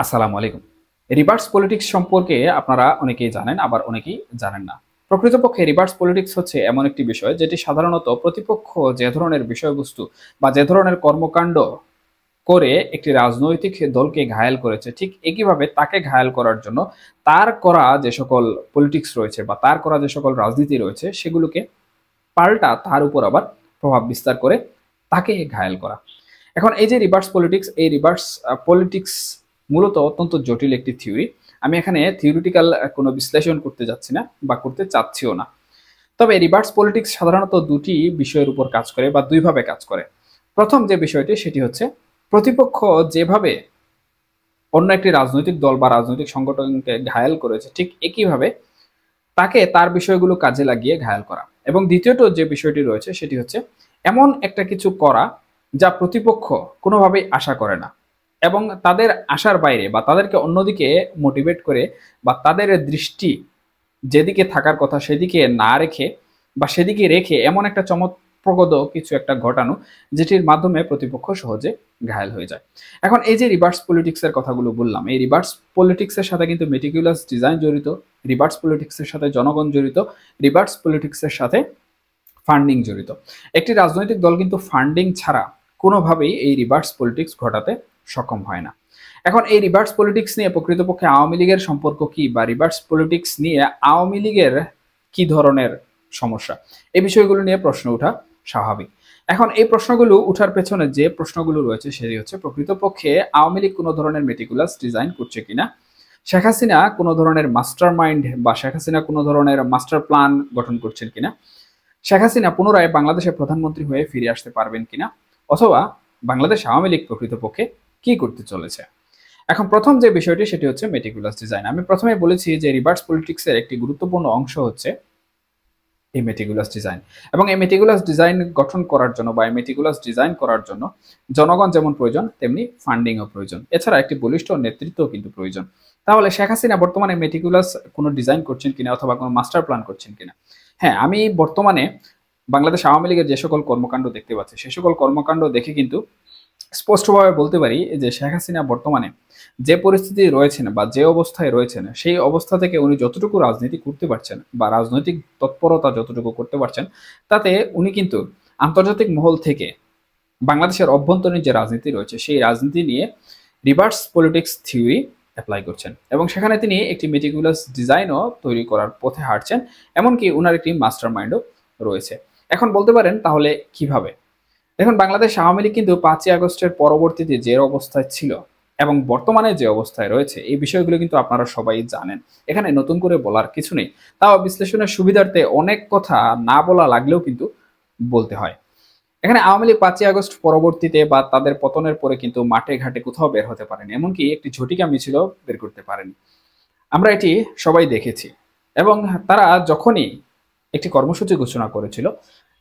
আসসালামু আলাইকুম। Reverse politics সম্পর্কে আপনারা অনেকেই জানেন, আবার অনেকেই জানেন না। প্রকৃতপক্ষে রিভার্স পলিটিক্স হচ্ছে এমন একটি বিষয় যেটি সাধারণত প্রতিপক্ষ যে ধরনের বিষয়বস্তু বা যে ধরনের কর্মকাণ্ড করে একটি রাজনৈতিক দলকে ঘায়েল করেছে, ঠিক একইভাবে তাকে ঘায়েল করার জন্য তার করা যে সকল পলিটিক্স রয়েছে বা তার করা যে সকল রাজনীতি রয়েছে সেগুলোকে পাল্টা তার উপর আবার প্রভাব বিস্তার করে তাকে ঘায়েল করা। এখন এই যে রিভার্স পলিটিক্স, এই রিভার্স পলিটিক্স মূলত অত্যন্ত জটিল একটি থিওরি। আমি এখানে থিওরিটিক্যাল কোনো বিশ্লেষণ করতে যাচ্ছি না বা করতে চাচ্ছিও না। তবে রিভার্স পলিটিক্স সাধারণত দুটি বিষয়ের উপর কাজ করে বা দুইভাবে কাজ করে। প্রথম যে বিষয়টি সেটি হচ্ছে প্রতিপক্ষ যেভাবে অন্য একটি রাজনৈতিক দল বা রাজনৈতিক সংগঠনকে ঘায়েল করেছে, ঠিক একইভাবে তাকে তার বিষয়গুলো কাজে লাগিয়ে ঘায়েল করা। এবং দ্বিতীয়ত যে বিষয়টি রয়েছে সেটি হচ্ছে এমন একটা কিছু করা যা প্রতিপক্ষ কোনোভাবেই আশা করে না, এবং তাদের আশার বাইরে বা তাদেরকে অন্যদিকে মোটিভেট করে বা তাদের দৃষ্টি যেদিকে থাকার কথা সেদিকে না রেখে বা সেদিকে রেখে এমন একটা চমৎপ্রদ কিছু একটা ঘটানো যেটির মাধ্যমে প্রতিপক্ষ সহজে ঘায়েল হয়ে যায়। এখন এই যে রিভার্স পলিটিক্সের কথাগুলো বললাম, এই রিভার্স পলিটিক্সের সাথে কিন্তু মেটিকুলাস ডিজাইন জড়িত, রিভার্স পলিটিক্সের সাথে জনগণ জড়িত, রিভার্স পলিটিক্সের সাথে ফান্ডিং জড়িত। একটি রাজনৈতিক দল কিন্তু ফান্ডিং ছাড়া কোনোভাবেই এই রিভার্স পলিটিক্স ঘটাতে সক্ষম হয় না। এখন এই রিভার্স পলিটিক্স নিয়ে প্রকৃতপক্ষে আওয়ামী লীগের সম্পর্ক কি, বা রিভার্স পলিটিক্স নিয়ে আওয়ামী লীগের কি ধরনের সমস্যা, এই বিষয়গুলো নিয়ে প্রশ্ন ওঠা স্বাভাবিক। এখন এই প্রশ্নগুলো উঠার পেছনে যে প্রশ্নগুলো রয়েছে সেটি হচ্ছে প্রকৃতপক্ষে আওয়ামী লীগ কোনো ধরনের মেটিকুলাস ডিজাইন করছে কিনা, শেখ হাসিনা কোনো ধরনের মাস্টার মাইন্ড বা শেখ হাসিনা কোনো ধরনের মাস্টার প্ল্যান গঠন করছেন কিনা, শেখ হাসিনা পুনরায় বাংলাদেশের প্রধানমন্ত্রী হয়ে ফিরে আসতে পারবেন কিনা, অথবা বাংলাদেশ আওয়ামী লীগ প্রকৃতপক্ষে কি করতে চলেছে। এখন প্রথম যে বিষয়টি সেটি হচ্ছে মেটিকুলাস ডিজাইন। আমি প্রথমে বলেছি যে রিভার্স পলিটিক্সের একটি গুরুত্বপূর্ণ অংশ হচ্ছে এই মেটিকুলাস ডিজাইন, এবং এই মেটিকুলাস ডিজাইন গঠন করার জন্য বা এই মেটিকুলাস ডিজাইন করার জন্য জনগণ যেমন প্রয়োজন তেমনি ফান্ডিংও প্রয়োজন, এছাড়া একটি বলিষ্ঠ নেতৃত্ব কিন্তু প্রয়োজন। তাহলে শেখ হাসিনা বর্তমানে মেটিকুলাস কোনো ডিজাইন করছেন কিনা অথবা কোনো মাস্টার প্ল্যান করছেন কিনা? হ্যাঁ, আমি বর্তমানে বাংলাদেশ আওয়ামী লীগের যে সকল কর্মকাণ্ড দেখতে পাচ্ছি সে সকল কর্মকাণ্ড দেখে কিন্তু স্পষ্টভাবে বলতে পারি যে শেখ হাসিনা বর্তমানে যে পরিস্থিতি রয়েছেন বা যে অবস্থায় রয়েছেন সেই অবস্থা থেকে উনি যতটুকু রাজনীতি করতে পারছেন বা রাজনৈতিক তৎপরতা যতটুকু করতে পারছেন, তাতে উনি কিন্তু আন্তর্জাতিক মহল থেকে বাংলাদেশের অভ্যন্তরীণ যে রাজনীতি রয়েছে সেই রাজনীতি নিয়ে রিভার্স পলিটিক্স থিওরি অ্যাপ্লাই করছেন, এবং সেখানে তিনি একটি মেটিকুলাস ডিজাইনও তৈরি করার পথে হাঁটছেন, এমনকি ওনার একটি মাস্টার মাইন্ডও রয়েছে। এখন বলতে পারেন তাহলে কিভাবে? দেখুন, বাংলাদেশ আওয়ামী লীগ কিন্তু 5ই আগস্টের পরবর্তীতে যে অবস্থায় ছিল এবং বর্তমানে যে অবস্থায় রয়েছে এই বিষয়গুলো কিন্তু আপনারা সবাই জানেন, এখানে নতুন করে বলার কিছু নেই। তাও বিশ্লেষণের সুবিধার্থে অনেক কথা না বলা লাগলেও কিন্তু বলতে হয়। এখানে আওয়ামী লীগ 5ই আগস্ট পরবর্তীতে বা তাদের পতনের পরে কিন্তু মাঠে ঘাটে কোথাও বের হতে পারেনি, এমনকি একটি ঝটিকা মিছিলও বের করতে পারেনি। আমরা এটি সবাই দেখেছি। এবং তারা যখনই একটি কর্মসূচি ঘোষণা করেছিল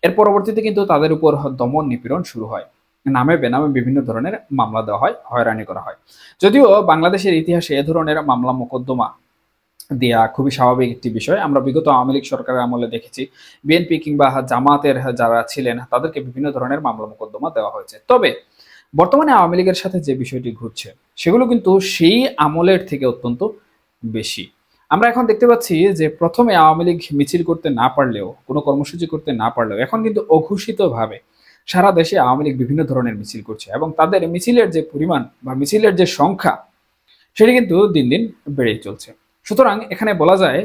এর পরবর্তীতে কিন্তু তাদের উপর দমন নিপীড়ন শুরু হয়, নামে বেনামে বিভিন্ন ধরনের মামলা দেওয়া হয়, হয়রানি করা হয়। যদিও বাংলাদেশের ইতিহাসে এ ধরনের মামলা মোকদ্দমা দেয়া খুবই স্বাভাবিক একটি বিষয়। আমরা বিগত আওয়ামী লীগ সরকারের আমলে দেখেছি বিএনপি কিংবা জামাতের যারা ছিলেন তাদেরকে বিভিন্ন ধরনের মামলা মোকদ্দমা দেওয়া হয়েছে। তবে বর্তমানে আওয়ামী লীগের সাথে যে বিষয়টি ঘটছে সেগুলো কিন্তু সেই আমলের থেকে অত্যন্ত বেশি। আমরা এখন দেখতে পাচ্ছি যে প্রথমে আওয়ামী লীগ মিছিল করতে না পারলেও, কোনো কর্মসূচি করতে না পারলেও, এখন কিন্তু অঘোষিতভাবে সারা দেশে আওয়ামী লীগ বিভিন্ন ধরনের মিছিল করছে, এবং তাদের মিছিলের যে পরিমাণ বা মিছিলের যে সংখ্যা সেটি কিন্তু দিন দিন বেড়েই চলছে। সুতরাং এখানে বলা যায়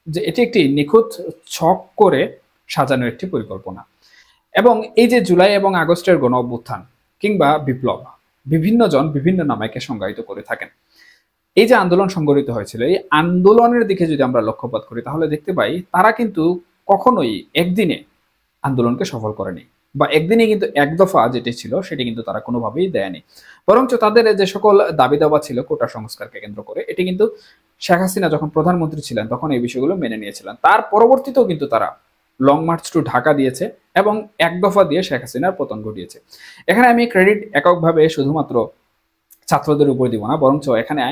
যে এটি একটি নিখুঁত ছক করে সাজানো একটি পরিকল্পনা। এবং এই যে জুলাই এবং আগস্টের গণ অভ্যুত্থান কিংবা বিপ্লব, বিভিন্ন জন বিভিন্ন নামকে সংজ্ঞায়িত করে থাকেন। এই যে আন্দোলন সংগঠিত হয়েছিল এই আন্দোলনের দিকে যদি আমরা লক্ষ্যপাত করি তাহলে দেখতে পাই তারা কিন্তু কখনোই একদিনে আন্দোলনকে সফল করেনি, বা একদিনে কিন্তু এক দফা যেটি ছিল সেটি কিন্তু তারা কোনোভাবেই দেয়নি। বরঞ্চ তাদের যে সকল দাবি দাবা ছিল কোটা সংস্কারকে কেন্দ্র করে, এটি কিন্তু শেখ হাসিনা যখন প্রধানমন্ত্রী ছিলেন তখন এই বিষয়গুলো মেনে নিয়েছিলেন। তার পরবর্তীতেও কিন্তু তারা লং মার্চ টু ঢাকা দিয়েছে এবং এক দফা দিয়ে শেখ হাসিনার পতন ঘটিয়েছে। এখানে আমি ক্রেডিট এককভাবে শুধুমাত্র ছাত্রদের উপর দিব না, বরঞ্চ এখানে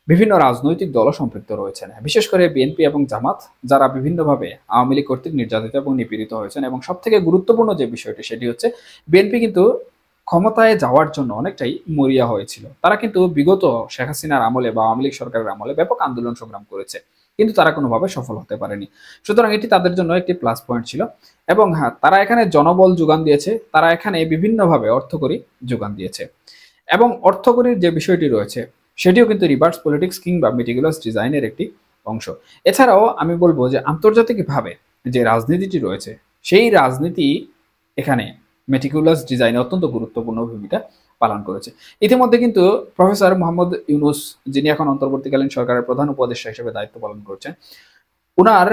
বিভিন্ন রাজনৈতিক দলও সম্পৃক্ত রয়েছেন, বিশেষ করে বিএনপি এবং জামাত, যারা বিভিন্নভাবে আওয়ামী লীগ কর্তৃক নির্যাতিত এবং নিপীড়িত হয়েছেন। এবং সব থেকে গুরুত্বপূর্ণ যে বিষয়টি সেটি হচ্ছে বিএনপি কিন্তু ক্ষমতায় যাওয়ার জন্য অনেকটাই মরিয়া হয়েছিল। তারা কিন্তু বিগত শেখ হাসিনার আমলে বা আওয়ামী লীগ সরকারের আমলে ব্যাপক আন্দোলন সংগ্রাম করেছে, কিন্তু তারা কোনোভাবে সফল হতে পারেনি। সুতরাং এটি তাদের জন্য একটি প্লাস পয়েন্ট ছিল। এবং হ্যাঁ, তারা এখানে জনবল যোগান দিয়েছে, তারা এখানে বিভিন্নভাবে অর্থকরী যোগান দিয়েছে। এবং অর্থকরীর যে বিষয়টি রয়েছে সেটিও কিন্তু রিভার্স পলিটিক্স কিংবা মেটিকুলাস ডিজাইনের একটি অংশ। এছাড়াও আমি বলবো যে আন্তর্জাতিকভাবে যে রাজনীতিটি রয়েছে সেই রাজনীতি এখানে মেটিকুলাস ডিজাইনে অত্যন্ত গুরুত্বপূর্ণ ভূমিকা পালন করেছে। ইতিমধ্যে কিন্তু প্রফেসর মোহাম্মদ ইউনুস, যিনি এখন অন্তর্বর্তীকালীন সরকারের প্রধান উপদেষ্টা হিসেবে দায়িত্ব পালন করছেন, উনার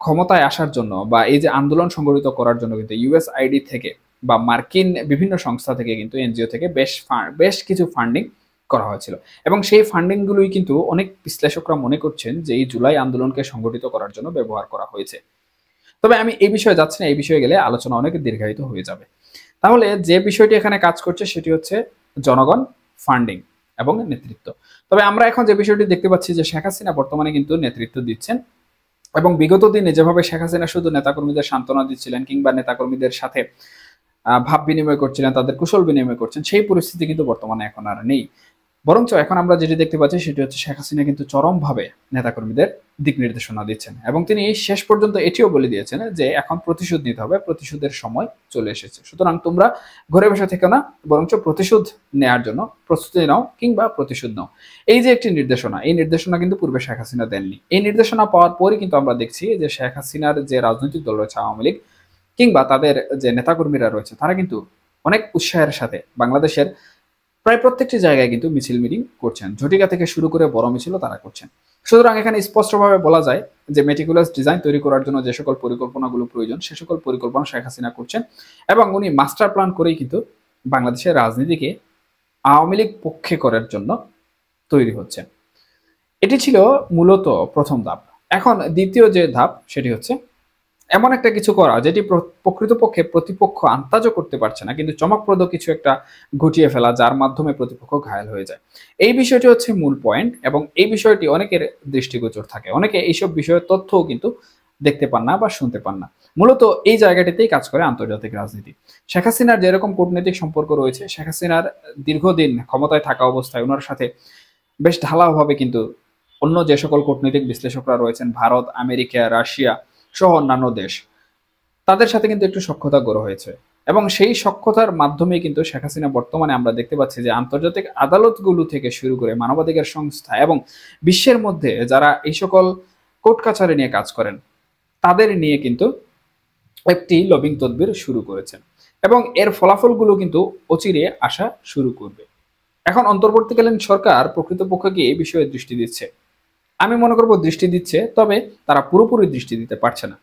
ক্ষমতায় আসার জন্য বা এই যে আন্দোলন সংগঠিত করার জন্য কিন্তু ইউএসআইডি থেকে বা মার্কিন বিভিন্ন সংস্থা থেকে কিন্তু এনজিও থেকে বেশ কিছু ফান্ডিং করা হয়েছিল। এবং সেই ফান্ডিংগুলোই কিন্তু অনেক বিশ্লেষকরা মনে করছেন যে এই জুলাই আন্দোলনকে সংগঠিত করার জন্য ব্যবহার করা হয়েছে। তবে আমি এই বিষয়ে যাচ্ছি না, এই বিষয়ে গেলে আলোচনা অনেক দীর্ঘায়িত হয়ে যাবে। তাহলে যে বিষয়টি এখানে কাজ করছে সেটি হচ্ছে জনগণ, ফান্ডিং এবং নেতৃত্ব। তবে আমরা এখন যে বিষয়টি দেখতে পাচ্ছি যে শেখ হাসিনা বর্তমানে কিন্তু নেতৃত্ব দিচ্ছেন, এবং বিগত দিনে যেভাবে শেখ হাসিনা শুধু নেতাকর্মীদের সান্ত্বনা দিচ্ছিলেন কিংবা নেতাকর্মীদের সাথে ভাব বিনিময় করছিলেন, তাদের কুশল বিনিময় করছেন, সেই পরিস্থিতি কিন্তু বর্তমানে এখন আর নেই। বরঞ্চ এখন আমরা যেটি দেখতে পাচ্ছি সেটি হচ্ছে শেখ হাসিনা কিন্তু চরমভাবে নেতাকর্মীদের দিক নির্দেশনা দিচ্ছেন, এবং তিনি শেষ পর্যন্ত এটিও বলে দিয়েছেন যে এখন প্রতিশোধ নিতে হবে, প্রতিশোধের সময় চলে এসেছে। সুতরাং তোমরা ঘরে বসে থেকো না, বরঞ্চ প্রতিশোধ নেয়ার জন্য প্রস্তুতি নাও কিংবা প্রতিশোধ নাও। এই যে একটি নির্দেশনা, এই নির্দেশনা কিন্তু পূর্বে শেখ হাসিনা দেননি। এই নির্দেশনা পাওয়ার পরই কিন্তু আমরা দেখছি যে শেখ হাসিনার যে রাজনৈতিক দল রয়েছে আওয়ামী লীগ কিংবা তাদের যে নেতাকর্মীরা রয়েছে তারা কিন্তু অনেক উৎসাহের সাথে বাংলাদেশের প্রায় প্রত্যেকটি জায়গায় কিন্তু মিছিল মিটিং করছেন, ঝটিকা থেকে শুরু করে বড় মিছিলও তারা করছেন। সুতরাং এখানে স্পষ্টভাবে বলা যায় যে মেটিকুলাস ডিজাইন তৈরি করার জন্য যে সকল পরিকল্পনাগুলো প্রয়োজন সে সকল পরিকল্পনা শেখ হাসিনা করছেন, এবং উনি মাস্টার প্ল্যান করেই কিন্তু বাংলাদেশের রাজনীতিকে আওয়ামী লীগ পক্ষে করার জন্য তৈরি হচ্ছে। এটি ছিল মূলত প্রথম ধাপ। এখন দ্বিতীয় যে ধাপ সেটি হচ্ছে এমন একটা কিছু করা যেটি প্রকৃতপক্ষে প্রতিপক্ষ আন্দাজও করতে পারছে না, কিন্তু চমকপ্রদ কিছু একটা ঘটিয়ে ফেলা যার মাধ্যমে প্রতিপক্ষ ঘায়েল হয়ে যায়। এই বিষয়টি হচ্ছে মূল পয়েন্ট, এবং এই বিষয়টি অনেকের দৃষ্টিগোচর থাকে, অনেকে এইসব বিষয়ের তথ্যও কিন্তু দেখতে পান না বা শুনতে পান না। মূলত এই জায়গাটিতেই কাজ করে আন্তর্জাতিক রাজনীতি। শেখ হাসিনার যেরকম কূটনৈতিক সম্পর্ক রয়েছে, শেখ হাসিনার দীর্ঘদিন ক্ষমতায় থাকা অবস্থায় ওনার সাথে বেশ ঢালাওভাবে কিন্তু অন্য যে সকল কূটনৈতিক বিশ্লেষকরা রয়েছেন, ভারত, আমেরিকা, রাশিয়া সহ অন্যান্য দেশ, তাদের সাথে কিন্তু একটু সখ্যতা গড়ে হয়েছে। এবং সেই সখ্যতার মাধ্যমে কিন্তু শেখ হাসিনা বর্তমানে আমরা দেখতে পাচ্ছি যে আন্তর্জাতিক আদালতগুলো থেকে শুরু করে মানবাধিকার সংস্থা এবং বিশ্বের মধ্যে যারা এই সকল কোর্ট কাছারি নিয়ে কাজ করেন তাদের নিয়ে কিন্তু একটি লবিং তদবির শুরু করেছেন, এবং এর ফলাফলগুলো কিন্তু অচিরে আসা শুরু করবে। এখন অন্তর্বর্তীকালীন সরকার প্রকৃতপক্ষে এই বিষয়ে দৃষ্টি দিচ্ছে, আমি মনে করব দৃষ্টি দিচ্ছে, তবে তারা পুরোপুরি দৃষ্টি দিতে পারছে না।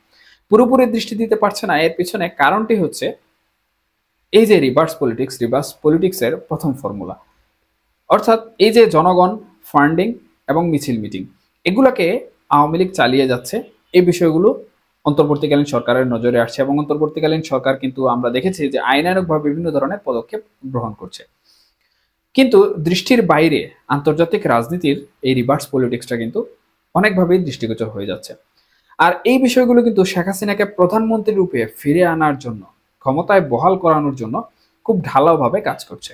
পুরোপুরি দৃষ্টি দিতে পারছে না, এর পিছনে কারণটি হচ্ছে এই যে রিভার্স পলিটিক্সের প্রথম ফর্মুলা, অর্থাৎ এই যে জনগণ, ফান্ডিং এবং মিছিল মিটিং, এগুলাকে আওয়ামী লীগ চালিয়ে যাচ্ছে। এই বিষয়গুলো অন্তর্বর্তীকালীন সরকারের নজরে আসছে, এবং অন্তর্বর্তীকালীন সরকার কিন্তু আমরা দেখেছি যে আইনানুগভাবে বিভিন্ন ধরনের পদক্ষেপ গ্রহণ করছে। কিন্তু দৃষ্টির বাইরে আন্তর্জাতিক রাজনীতির এই রিভার্স পলিটিক্সটা কিন্তু অনেকভাবেই দৃষ্টিগোচর হয়ে যাচ্ছে। আর এই বিষয়গুলো কিন্তু শেখ হাসিনাকে প্রধানমন্ত্রী রূপে ফিরে আনার জন্য, ক্ষমতায় বহাল করানোর জন্য খুব ঢালাওভাবে কাজ করছে।